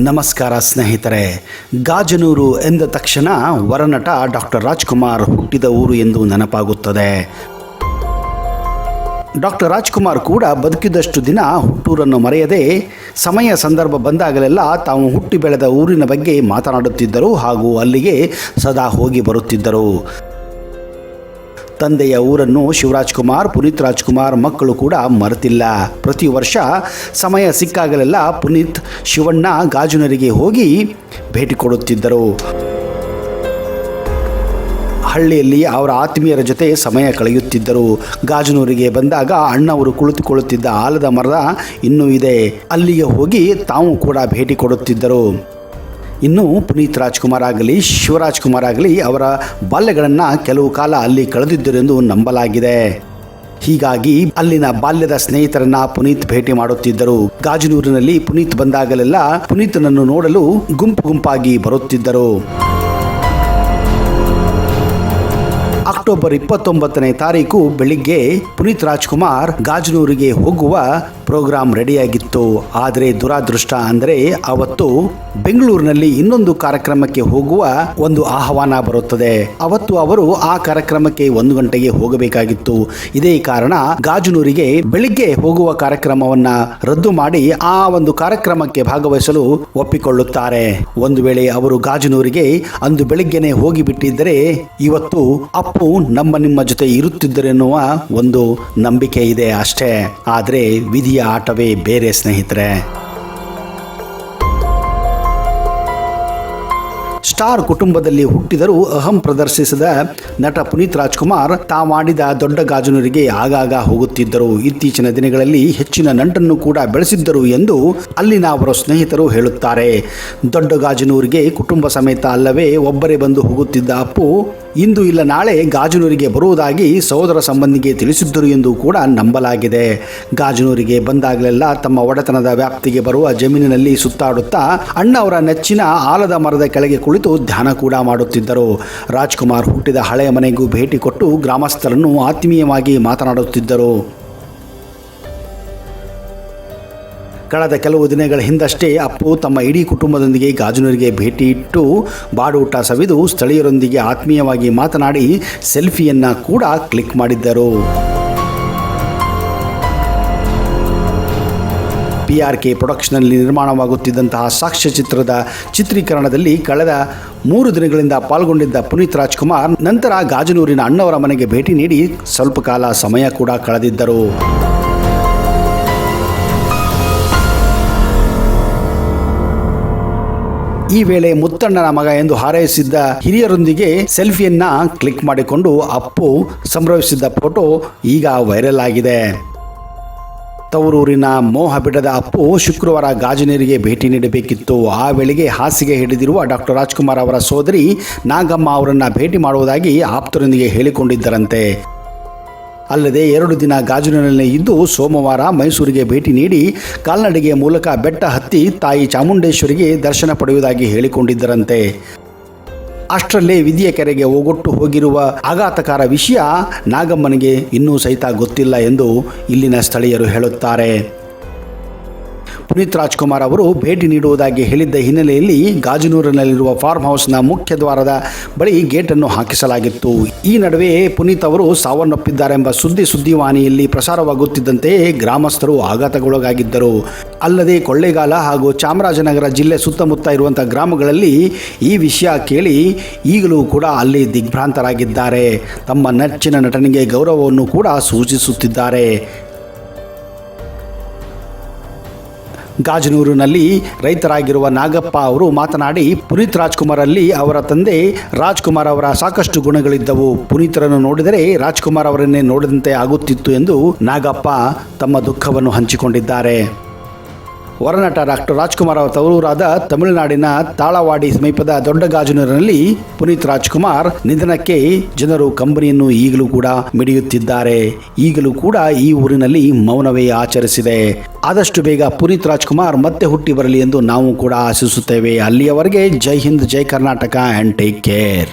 ನಮಸ್ಕಾರ ಸ್ನೇಹಿತರೆ. ಗಾಜನೂರು ಎಂದ ತಕ್ಷಣ ವರನಟ ಡಾಕ್ಟರ್ ರಾಜ್ಕುಮಾರ್ ಹುಟ್ಟಿದ ಊರು ಎಂದು ನೆನಪಾಗುತ್ತದೆ. ಡಾಕ್ಟರ್ ರಾಜ್ಕುಮಾರ್ ಕೂಡ ಬದುಕಿದಷ್ಟು ದಿನ ಹುಟ್ಟೂರನ್ನು ಮರೆಯದೆ ಸಮಯ ಸಂದರ್ಭ ಬಂದಾಗಲೆಲ್ಲ ತಾವು ಹುಟ್ಟಿ ಬೆಳೆದ ಊರಿನ ಬಗ್ಗೆ ಮಾತನಾಡುತ್ತಿದ್ದರು ಹಾಗೂ ಅಲ್ಲಿಗೆ ಸದಾ ಹೋಗಿ ಬರುತ್ತಿದ್ದರು. ತಂದೆಯ ಊರನ್ನು ಶಿವರಾಜ್ಕುಮಾರ್, ಪುನೀತ್ ರಾಜ್ಕುಮಾರ್ ಮಕ್ಕಳು ಕೂಡ ಮರೆತಿಲ್ಲ. ಪ್ರತಿ ವರ್ಷ ಸಮಯ ಸಿಕ್ಕಾಗಲೆಲ್ಲ ಪುನೀತ್ ಶಿವಣ್ಣ ಗಾಜನೂರಿಗೆ ಹೋಗಿ ಭೇಟಿ ಕೊಡುತ್ತಿದ್ದರು. ಹಳ್ಳಿಯಲ್ಲಿ ಅವರ ಆತ್ಮೀಯರ ಜೊತೆ ಸಮಯ ಕಳೆಯುತ್ತಿದ್ದರು. ಗಾಜನೂರಿಗೆ ಬಂದಾಗ ಅಣ್ಣವರು ಕುಳಿತುಕೊಳ್ಳುತ್ತಿದ್ದ ಆಲದ ಮರ ಇನ್ನೂ ಇದೆ, ಅಲ್ಲಿಗೆ ಹೋಗಿ ತಾವು ಕೂಡ ಭೇಟಿ ಕೊಡುತ್ತಿದ್ದರು. ಇನ್ನು ಪುನೀತ್ ರಾಜ್ಕುಮಾರ್ ಆಗಲಿ ಶಿವರಾಜ್ಕುಮಾರ್ ಆಗಲಿ ಅವರ ಬಾಲ್ಯಗಳನ್ನು ಕೆಲವು ಕಾಲ ಅಲ್ಲಿ ಕಳೆದಿದ್ದರೆಂದು ನಂಬಲಾಗಿದೆ. ಹೀಗಾಗಿ ಅಲ್ಲಿನ ಬಾಲ್ಯದ ಸ್ನೇಹಿತರನ್ನ ಪುನೀತ್ ಭೇಟಿ ಮಾಡುತ್ತಿದ್ದರು. ಗಾಜನೂರಿನಲ್ಲಿ ಪುನೀತ್ ಬಂದಾಗಲೆಲ್ಲ ಪುನೀತ್ನನ್ನು ನೋಡಲು ಗುಂಪಾಗಿ ಬರುತ್ತಿದ್ದರು. ಅಕ್ಟೋಬರ್ 29ನೇ ತಾರೀಕು ಬೆಳಿಗ್ಗೆ ಪುನೀತ್ ರಾಜ್ಕುಮಾರ್ ಗಾಜನೂರಿಗೆ ಹೋಗುವ ಪ್ರೋಗ್ರಾಂ ರೆಡಿಯಾಗಿತ್ತು. ಆದರೆ ದುರಾದೃಷ್ಟ ಅಂದರೆ ಅವತ್ತು ಬೆಂಗಳೂರಿನಲ್ಲಿ ಇನ್ನೊಂದು ಕಾರ್ಯಕ್ರಮಕ್ಕೆ ಹೋಗುವ ಒಂದು ಆಹ್ವಾನ ಬರುತ್ತದೆ. ಅವತ್ತು ಅವರು ಆ ಕಾರ್ಯಕ್ರಮಕ್ಕೆ 1 ಗಂಟೆಗೆ ಹೋಗಬೇಕಾಗಿತ್ತು. ಇದೇ ಕಾರಣ ಗಾಜನೂರಿಗೆ ಬೆಳಿಗ್ಗೆ ಹೋಗುವ ಕಾರ್ಯಕ್ರಮವನ್ನ ರದ್ದು ಮಾಡಿ ಆ ಒಂದು ಕಾರ್ಯಕ್ರಮಕ್ಕೆ ಭಾಗವಹಿಸಲು ಒಪ್ಪಿಕೊಳ್ಳುತ್ತಾರೆ. ಒಂದು ವೇಳೆ ಅವರು ಗಾಜನೂರಿಗೆ ಅಂದು ಬೆಳಿಗ್ಗೆನೆ ಹೋಗಿಬಿಟ್ಟಿದ್ದರೆ ಇವತ್ತು ಅಪ್ಪು ನಿಮ್ಮ ಜೊತೆ ಇರುತ್ತಿದ್ದರೆನ್ನುವ ಒಂದು ನಂಬಿಕೆ ಇದೆ ಅಷ್ಟೇ. ಆದರೆ ವಿಧಿಯ ಆಟವೇ ಬೇರೆ ಸ್ನೇಹಿತರೆ. ಸ್ಟಾರ್ ಕುಟುಂಬದಲ್ಲಿ ಹುಟ್ಟಿದರೂ ಅಹಂ ಪ್ರದರ್ಶಿಸಿದ ನಟ ಪುನೀತ್ ರಾಜ್ಕುಮಾರ್ ತಾವಾಡಿದ ದೊಡ್ಡ ಗಾಜನೂರಿಗೆ ಆಗಾಗ ಹೋಗುತ್ತಿದ್ದರು. ಇತ್ತೀಚಿನ ದಿನಗಳಲ್ಲಿ ಹೆಚ್ಚಿನ ನಂಟನ್ನು ಕೂಡ ಬೆಳೆಸಿದ್ದರು ಎಂದು ಅಲ್ಲಿನ ಅವರ ಸ್ನೇಹಿತರು ಹೇಳುತ್ತಾರೆ. ದೊಡ್ಡ ಗಾಜನೂರಿಗೆ ಕುಟುಂಬ ಸಮೇತ ಅಲ್ಲವೇ ಒಬ್ಬರೇ ಬಂದು ಹೋಗುತ್ತಿದ್ದ ಅಪ್ಪು ಇಂದು ಇಲ್ಲ ನಾಳೆ ಗಾಜನೂರಿಗೆ ಬರುವುದಾಗಿ ಸಹೋದರ ಸಂಬಂಧಿಗೆ ತಿಳಿಸಿದ್ದರು ಎಂದು ಕೂಡ ನಂಬಲಾಗಿದೆ. ಗಾಜನೂರಿಗೆ ಬಂದಾಗಲೆಲ್ಲ ತಮ್ಮ ಒಡೆತನದ ವ್ಯಾಪ್ತಿಗೆ ಬರುವ ಜಮೀನಿನಲ್ಲಿ ಸುತ್ತಾಡುತ್ತಾ ಅಣ್ಣವರ ನೆಚ್ಚಿನ ಆಲದ ಮರದ ಕೆಳಗೆ ಕುಳಿತು ಧ್ಯಾನ ಕೂಡ ಮಾಡುತ್ತಿದ್ದರು. ರಾಜ್ಕುಮಾರ್ ಹುಟ್ಟಿದ ಹಳೆಯ ಮನೆಗೂ ಭೇಟಿ ಕೊಟ್ಟು ಗ್ರಾಮಸ್ಥರನ್ನು ಆತ್ಮೀಯವಾಗಿ ಮಾತನಾಡುತ್ತಿದ್ದರು. ಕಳೆದ ಕೆಲವು ದಿನಗಳ ಹಿಂದಷ್ಟೇ ಅಪ್ಪು ತಮ್ಮ ಇಡೀ ಕುಟುಂಬದೊಂದಿಗೆ ಗಾಜನೂರಿಗೆ ಭೇಟಿ ಇಟ್ಟು ಬಾಡೂಟ ಸವಿದು ಸ್ಥಳೀಯರೊಂದಿಗೆ ಆತ್ಮೀಯವಾಗಿ ಮಾತನಾಡಿ ಸೆಲ್ಫಿಯನ್ನು ಕೂಡ ಕ್ಲಿಕ್ ಮಾಡಿದ್ದರು. PRK ಪ್ರೊಡಕ್ಷನ್ನಲ್ಲಿ ನಿರ್ಮಾಣವಾಗುತ್ತಿದ್ದಂತಹ ಸಾಕ್ಷ್ಯಚಿತ್ರದ ಚಿತ್ರೀಕರಣದಲ್ಲಿ ಕಳೆದ 3 ದಿನಗಳಿಂದ ಪಾಲ್ಗೊಂಡಿದ್ದ ಪುನೀತ್ ರಾಜ್ಕುಮಾರ್ ನಂತರ ಗಾಜನೂರಿನ ಅಣ್ಣವರ ಮನೆಗೆ ಭೇಟಿ ನೀಡಿ ಸ್ವಲ್ಪ ಕಾಲ ಸಮಯ ಕೂಡ ಕಳೆದಿದ್ದರು. ಈ ವೇಳೆ ಮುತ್ತಣ್ಣನ ಮಗ ಎಂದು ಹಾರೈಸಿದ್ದ ಹಿರಿಯರೊಂದಿಗೆ ಸೆಲ್ಫಿಯನ್ನ ಕ್ಲಿಕ್ ಮಾಡಿಕೊಂಡು ಅಪ್ಪು ಸಂಭ್ರಮಿಸಿದ್ದ ಫೋಟೋ ಈಗ ವೈರಲ್ ಆಗಿದೆ. ತವರೂರಿನ ಮೋಹ ಬಿಡದ ಅಪ್ಪು ಶುಕ್ರವಾರ ಗಾಜನೂರಿಗೆ ಭೇಟಿ ನೀಡಬೇಕಿತ್ತು. ಆ ವೇಳೆಗೆ ಹಾಸಿಗೆ ಹಿಡಿದಿರುವ ಡಾಕ್ಟರ್ ರಾಜ್ಕುಮಾರ್ ಅವರ ಸೋದರಿ ನಾಗಮ್ಮ ಅವರನ್ನು ಭೇಟಿ ಮಾಡುವುದಾಗಿ ಆಪ್ತರೊಂದಿಗೆ ಹೇಳಿಕೊಂಡಿದ್ದರಂತೆ. ಅಲ್ಲದೆ 2 ದಿನ ಗಾಜನೂರಿನಲ್ಲಿ ಇದ್ದು ಸೋಮವಾರ ಮೈಸೂರಿಗೆ ಭೇಟಿ ನೀಡಿ ಕಾಲ್ನಡಿಗೆಯ ಮೂಲಕ ಬೆಟ್ಟ ಹತ್ತಿ ತಾಯಿ ಚಾಮುಂಡೇಶ್ವರಿಗೆ ದರ್ಶನ ಪಡೆಯುವುದಾಗಿ ಹೇಳಿಕೊಂಡಿದ್ದರಂತೆ. ಅಷ್ಟರಲ್ಲೇ ವಿಧಿಯ ಕೆರೆಗೆ ಓಗೊಟ್ಟು ಹೋಗಿರುವ ಆಘಾತಕಾರ ವಿಷಯ ನಾಗಮ್ಮನಿಗೆ ಇನ್ನೂ ಸಹಿತ ಗೊತ್ತಿಲ್ಲ ಎಂದು ಇಲ್ಲಿನ ಸ್ಥಳೀಯರು ಹೇಳುತ್ತಾರೆ. ಪುನೀತ್ ರಾಜ್ಕುಮಾರ್ ಅವರು ಭೇಟಿ ನೀಡುವುದಾಗಿ ಹೇಳಿದ್ದ ಹಿನ್ನೆಲೆಯಲ್ಲಿ ಗಾಜನೂರಿನಲ್ಲಿರುವ ಫಾರ್ಮ್ ಹೌಸ್ನ ಮುಖ್ಯ ದ್ವಾರದ ಬಳಿ ಗೇಟನ್ನು ಹಾಕಿಸಲಾಗಿತ್ತು. ಈ ನಡುವೆ ಪುನೀತ್ ಅವರು ಸಾವನ್ನಪ್ಪಿದ್ದಾರೆಂಬ ಸುದ್ದಿವಾಹಿನಿಯಲ್ಲಿ ಪ್ರಸಾರವಾಗುತ್ತಿದ್ದಂತೆ ಗ್ರಾಮಸ್ಥರು ಆಘಾತಗೊಳಗಾಗಿದ್ದರು. ಅಲ್ಲದೆ ಕೊಳ್ಳೇಗಾಲ ಹಾಗೂ ಚಾಮರಾಜನಗರ ಜಿಲ್ಲೆ ಸುತ್ತಮುತ್ತ ಇರುವಂಥ ಗ್ರಾಮಗಳಲ್ಲಿ ಈ ವಿಷಯ ಕೇಳಿ ಈಗಲೂ ಕೂಡ ಅಲ್ಲಿ ದಿಗ್ಭ್ರಾಂತರಾಗಿದ್ದಾರೆ. ತಮ್ಮ ನೆಚ್ಚಿನ ನಟನಿಗೆ ಗೌರವವನ್ನು ಕೂಡ ಸೂಚಿಸುತ್ತಿದ್ದಾರೆ. ಗಾಜನೂರಿನಲ್ಲಿ ರೈತರಾಗಿರುವ ನಾಗಪ್ಪ ಅವರು ಮಾತನಾಡಿ ಪುನೀತ್ ರಾಜ್ಕುಮಾರಲ್ಲಿ ಅವರ ತಂದೆ ರಾಜ್ಕುಮಾರ್ ಅವರ ಸಾಕಷ್ಟು ಗುಣಗಳಿದ್ದವು. ಪುನೀತರನ್ನು ನೋಡಿದರೆ ರಾಜ್ಕುಮಾರ್ ಅವರನ್ನೇ ನೋಡಿದಂತೆ ಆಗುತ್ತಿತ್ತು ಎಂದು ನಾಗಪ್ಪ ತಮ್ಮ ದುಃಖವನ್ನು ಹಂಚಿಕೊಂಡಿದ್ದಾರೆ. ವರನಟ ಡಾಕ್ಟರ್ ರಾಜ್ಕುಮಾರ್ ಅವರ ತವರೂರಾದ ತಮಿಳುನಾಡಿನ ತಾಳವಾಡಿ ಸಮೀಪದ ದೊಡ್ಡ ಗಾಜನೂರಿನಲ್ಲಿ ಪುನೀತ್ ರಾಜ್ಕುಮಾರ್ ನಿಧನಕ್ಕೆ ಜನರು ಕಂಬನಿಯನ್ನು ಈಗಲೂ ಕೂಡ ಮಿಡಿಯುತ್ತಿದ್ದಾರೆ. ಈಗಲೂ ಕೂಡ ಈ ಊರಿನಲ್ಲಿ ಮೌನವೇ ಆಚರಿಸಿದೆ. ಆದಷ್ಟು ಬೇಗ ಪುನೀತ್ ರಾಜ್ಕುಮಾರ್ ಮತ್ತೆ ಹುಟ್ಟಿ ಬರಲಿ ಎಂದು ನಾವು ಕೂಡ ಆಶಿಸುತ್ತೇವೆ. ಅಲ್ಲಿಯವರೆಗೆ ಜೈ ಹಿಂದ್, ಜೈ ಕರ್ನಾಟಕ ಆ್ಯಂಡ್ ಟೇಕ್ ಕೇರ್.